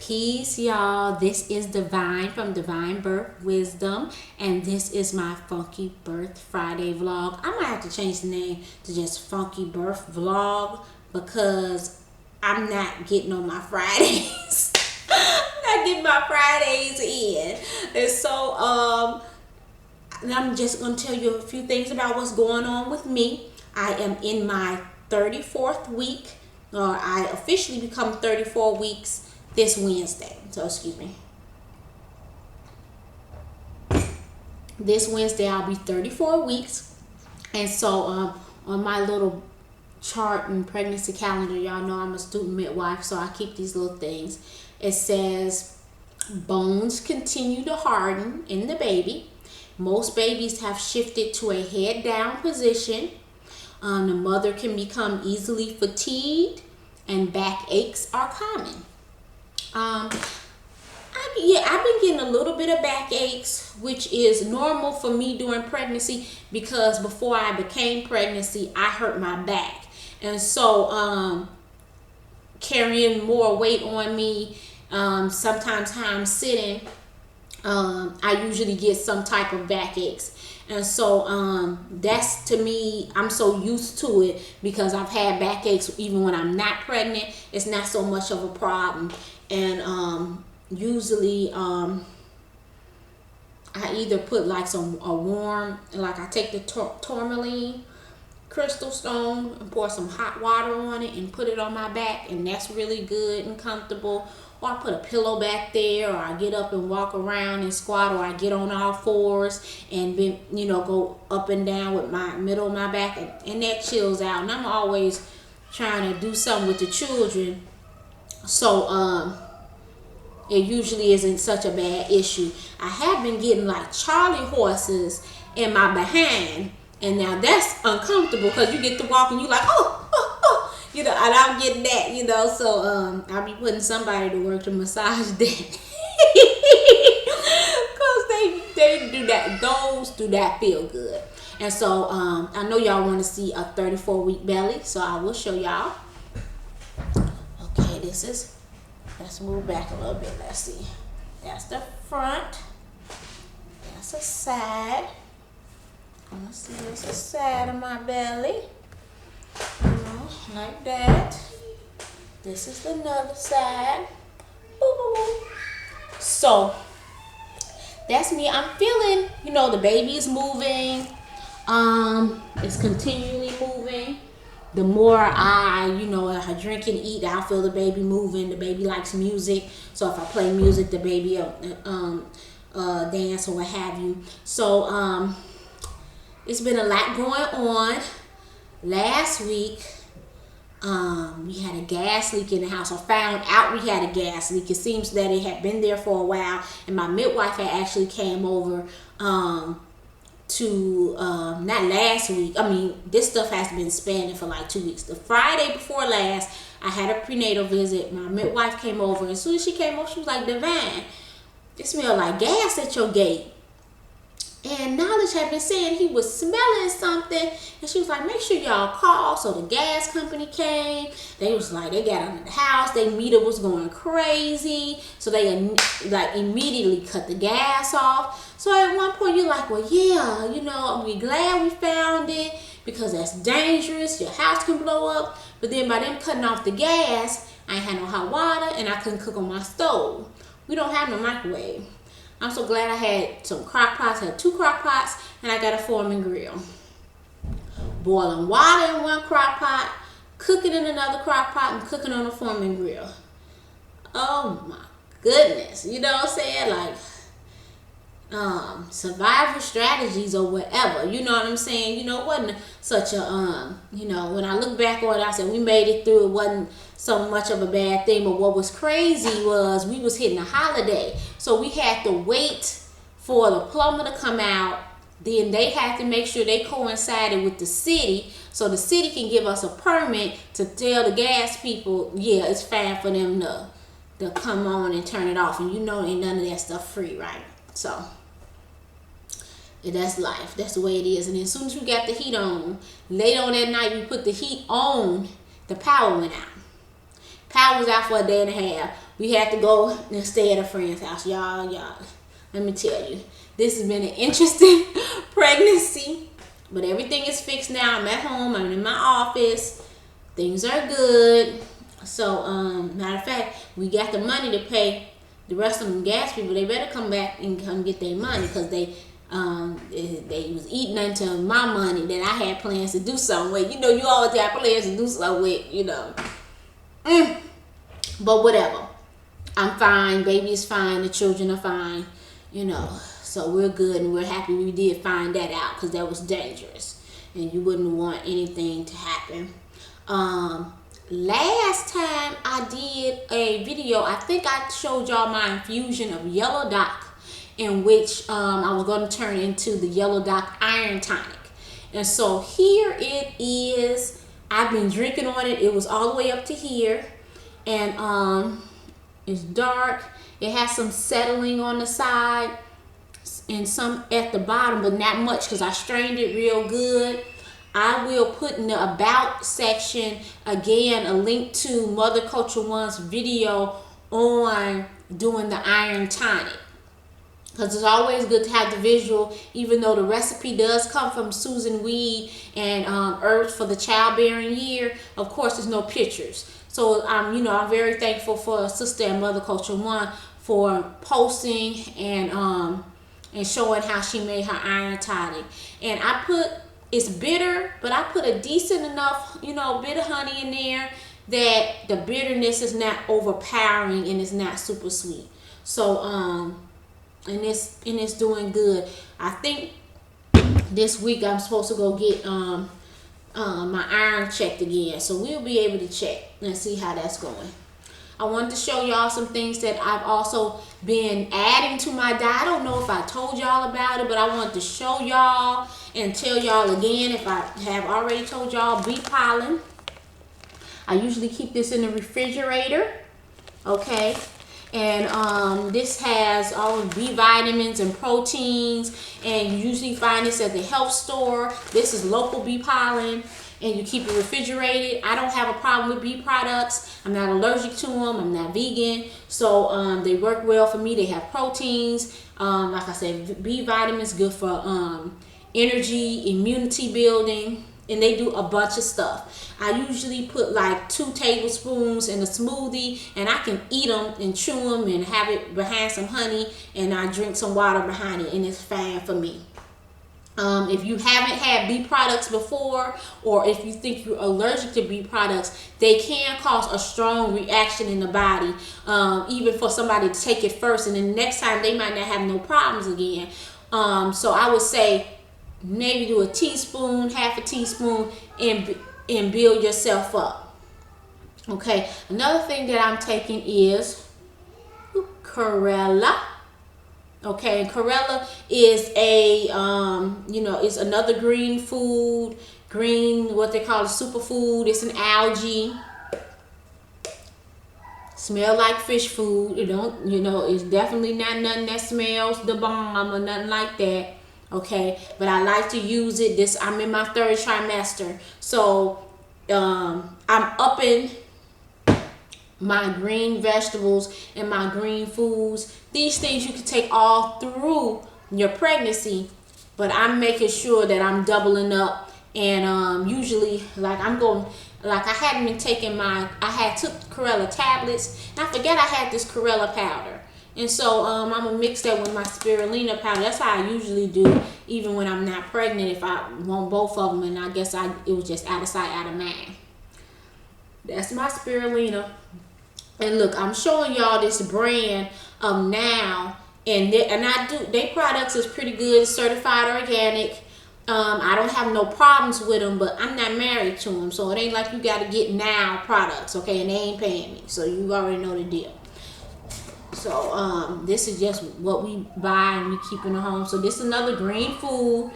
Peace, y'all. This is Divine from Divine Birth Wisdom, and this is my Funky Birth Friday vlog. I might have to change the name to just Funky Birth Vlog because I'm not getting on my Fridays. I'm not getting my Fridays in. And so, I'm just going to tell you a few things about what's going on with me. I am in my 34th week, or I officially become 34 weeks this Wednesday. So excuse me. This Wednesday I'll be 34 weeks. And so on my little chart and pregnancy calendar, y'all know I'm a student midwife, so I keep these little things. It says bones continue to harden in the baby. Most babies have shifted to a head down position. The mother can become easily fatigued and back aches are common. I've been getting a little bit of back aches, which is normal for me during pregnancy because before I became pregnancy, I hurt my back. And so carrying more weight on me, sometimes how I'm sitting, I usually get some type of back aches. And so that's, to me, I'm so used to it because I've had backaches even when I'm not pregnant. It's not so much of a problem. And usually I either put like a warm, like I take the tourmaline crystal stone and pour some hot water on it and put it on my back, and that's really good and comfortable. Or I put a pillow back there, or I get up and walk around and squat, or I get on all fours and been, go up and down with my middle of my back, and that chills out. And I'm always trying to do something with the children, so it usually isn't such a bad issue. I have been getting like Charlie horses in my behind, and now that's uncomfortable because you get to walk and you like, oh, and I'm getting that, so I'll be putting somebody to work to massage that. Because they do that. Those do not feel good. And so I know y'all want to see a 34-week belly, so I will show y'all. Okay, let's move back a little bit. Let's see. That's the front. That's the side. Let's see, there's the side of my belly. Like that. This is another side. Ooh. So that's me. I'm feeling, the baby is moving. It's continually moving. The more I drink and eat, I'll feel the baby moving. The baby likes music, so if I play music, the baby dance or what have you. So it's been a lot going on. Last week, we had a gas leak in the house. I found out we had a gas leak. It seems that it had been there for a while, and my midwife had actually came over not last week. This stuff has been spanning for like 2 weeks. The Friday before last, I had a prenatal visit. My midwife came over, and as soon as she came over, she was like, Divine, it smelled like gas at your gate. And Knowledge had been saying he was smelling something, and she was like, make sure y'all call. So the gas company came. They was like, they got under the house. Their meter was going crazy, so they immediately cut the gas off. So at one point you're like, well, yeah, we're glad we found it because that's dangerous. Your house can blow up. But then by them cutting off the gas, I ain't had no hot water, and I couldn't cook on my stove. We don't have no microwave. I'm so glad I had some crock pots. I had 2 crock pots, and I got a Foreman grill. Boiling water in one crock pot, cooking in another crock pot, and cooking on a Foreman grill. Oh my goodness. You know what I'm saying? Like, survival strategies or whatever. You know what I'm saying? It wasn't such a, when I look back on it, I said we made it through. It wasn't so much of a bad thing. But what was crazy was we was hitting a holiday. So we had to wait for the plumber to come out. Then they had to make sure they coincided with the city, so the city can give us a permit to tell the gas people, yeah, it's fine for them to come on and turn it off. And ain't none of that stuff free, right? So that's life. That's the way it is. And as soon as we got the heat on, late on that night, we put the heat on, the power went out. Power was out for a day and a half. We had to go and stay at a friend's house. Y'all, let me tell you, this has been an interesting pregnancy, but everything is fixed now. I'm at home. I'm in my office. Things are good. So, matter of fact, we got the money to pay the rest of them gas people. They better come back and come get their money, because they was eating into my money that I had plans to do something with. You know, you always have plans to do something with, you know. But whatever. I'm fine. Baby is fine. The children are fine. You know. So we're good, and we're happy we did find that out, because that was dangerous. And you wouldn't want anything to happen. Last time I did a video, I think I showed y'all my infusion of Yellow Dock, in which I was going to turn into the Yellow Dock Iron Tonic. And so here it is. I've been drinking on it. It was all the way up to here. And it's dark. It has some settling on the side and some at the bottom, but not much, because I strained it real good. I will put in the about section, again, a link to Mother Culture One's video on doing the iron tonic. Because it's always good to have the visual, even though the recipe does come from Susan Weed and Herbs for the Childbearing Year. Of course, there's no pictures. So, you know, I'm very thankful for Sister and Mother Culture One for posting and showing how she made her iron tonic. And I put, it's bitter, but I put a decent enough, you know, bit of honey in there that the bitterness is not overpowering and it's not super sweet. So, and it's doing good. I think this week I'm supposed to go get my iron checked again. So we'll be able to check and see how that's going. I wanted to show y'all some things that I've also been adding to my diet. I don't know if I told y'all about it, but I wanted to show y'all and tell y'all again, if I have already told y'all, bee pollen. I usually keep this in the refrigerator, okay? And this has all of B vitamins and proteins, and you usually find this at the health store. This is local bee pollen, and you keep it refrigerated. I don't have a problem with bee products. I'm not allergic to them. I'm not vegan. So they work well for me. They have proteins. Like I said, B vitamins, good for energy, immunity building, and they do a bunch of stuff. I usually put like 2 tablespoons in a smoothie, and I can eat them and chew them and have it behind some honey, and I drink some water behind it, and it's fine for me. If you haven't had bee products before, or if you think you're allergic to bee products, they can cause a strong reaction in the body, even for somebody to take it first, and then the next time they might not have no problems again. So I would say maybe do a teaspoon, half a teaspoon, and build yourself up. Okay, another thing that I'm taking is Chlorella. Okay, and Chlorella is a you know, it's another green food, what they call a superfood. It's an algae. Smell like fish food. It don't, you know, it's definitely not nothing that smells the bomb or nothing like that. Okay, but I like to use it. I'm in my 3rd trimester, so I'm upping my green vegetables and my green foods. These things you can take all through your pregnancy, but I'm making sure that I'm doubling up. And usually, like I hadn't been taking I had took Chlorella tablets, and I forget I had this Chlorella powder. And so I'm going to mix that with my spirulina powder. That's how I usually do, even when I'm not pregnant, if I want both of them. And I guess it was just out of sight, out of mind. That's my spirulina. And look, I'm showing y'all this brand now. And their products is pretty good. It's certified organic. I don't have no problems with them, but I'm not married to them. So it ain't like you got to get now products, okay? And they ain't paying me. So you already know the deal. So this is just what we buy and we keep in the home. So this is another green food,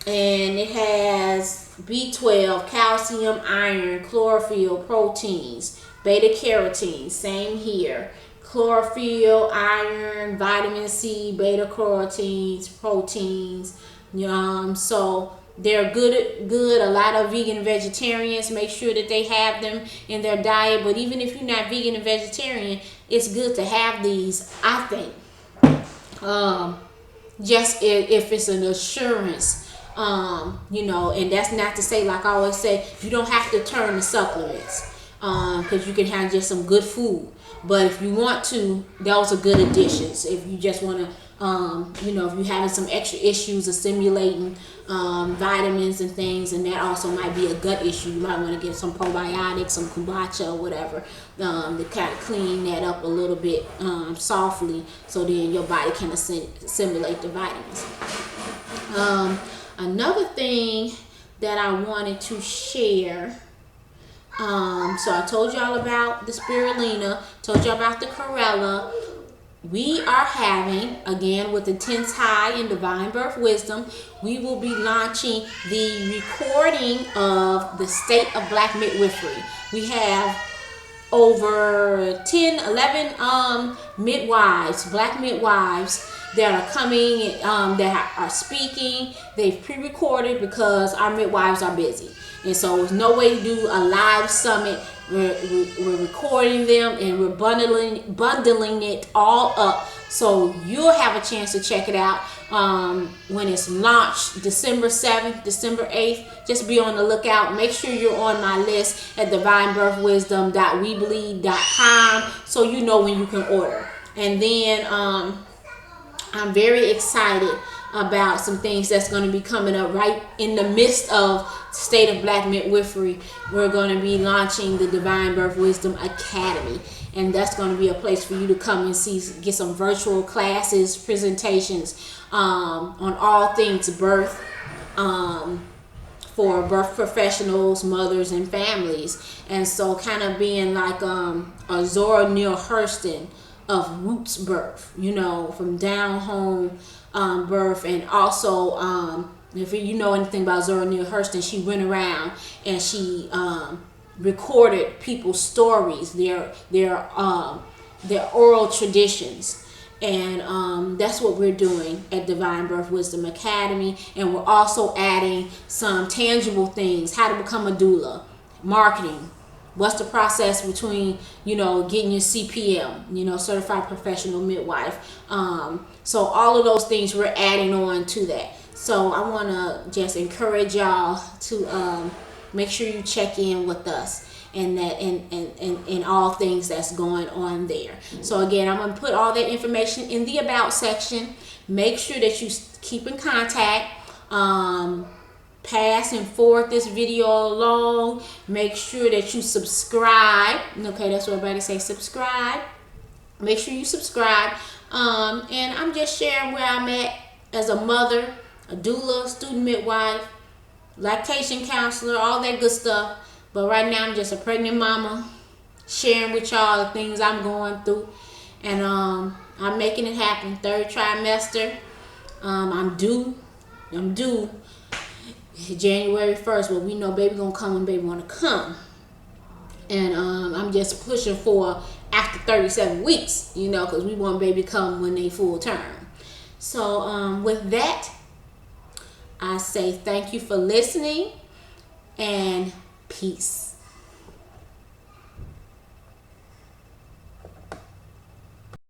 and it has B12, calcium, iron, chlorophyll, proteins, beta carotene. Same here. Chlorophyll, iron, vitamin C, beta carotenes, proteins. So They're good. A lot of vegan and vegetarians make sure that they have them in their diet. But even if you're not vegan and vegetarian, it's good to have these, I think. Just if it's an assurance, and that's not to say, like I always say, you don't have to turn to supplements, because you can have just some good food. But if you want to, those are good additions. If you just want to, if you're having some extra issues assimilating vitamins and things, and that also might be a gut issue, you might want to get some probiotics, some kombucha or whatever, to kind of clean that up a little bit softly, so then your body can assimilate the vitamins. Another thing that I wanted to share. So I told y'all about the spirulina, told y'all about the chlorella. We are having, again, with the 10th high in Divine Birth Wisdom, we will be launching the recording of the State of Black Midwifery. We have over 11 midwives, black midwives, that are coming, that are speaking. They've pre-recorded because our midwives are busy. And so there's no way to do a live summit. We're recording them, and we're bundling it all up, so you'll have a chance to check it out when it's launched, December 7th, December 8th. Just be on the lookout. Make sure you're on my list at divinebirthwisdom.weebly.com, so you know when you can order. And then I'm very excited about some things that's going to be coming up right in the midst of State of Black Midwifery. We're going to be launching the Divine Birth Wisdom Academy, and that's going to be a place for you to come and get some virtual classes, presentations on all things birth, for birth professionals, mothers, and families. And so kind of being like a Zora Neale Hurston of roots birth, from down home birth. And also, if you know anything about Zora Neale Hurston, she went around and she recorded people's stories, their oral traditions. And that's what we're doing at Divine Birth Wisdom Academy. And we're also adding some tangible things: how to become a doula, marketing, what's the process between, getting your CPM, certified professional midwife. So all of those things we're adding on to that. So I want to just encourage y'all to make sure you check in with us and that and all things that's going on there. So again, I'm going to put all that information in the about section. Make sure that you keep in contact. Pass and forward this video along. Make sure that you subscribe. Okay, that's what everybody say, subscribe. Make sure you subscribe. And I'm just sharing where I'm at as a mother, a doula, student midwife, lactation counselor, all that good stuff. But right now I'm just a pregnant mama, sharing with y'all the things I'm going through. And I'm making it happen. 3rd trimester. I'm due January 1st, but we know baby gonna come when baby wanna come. And I'm just pushing for after 37 weeks, because we want baby to come when they full term. So with that, I say thank you for listening, and peace.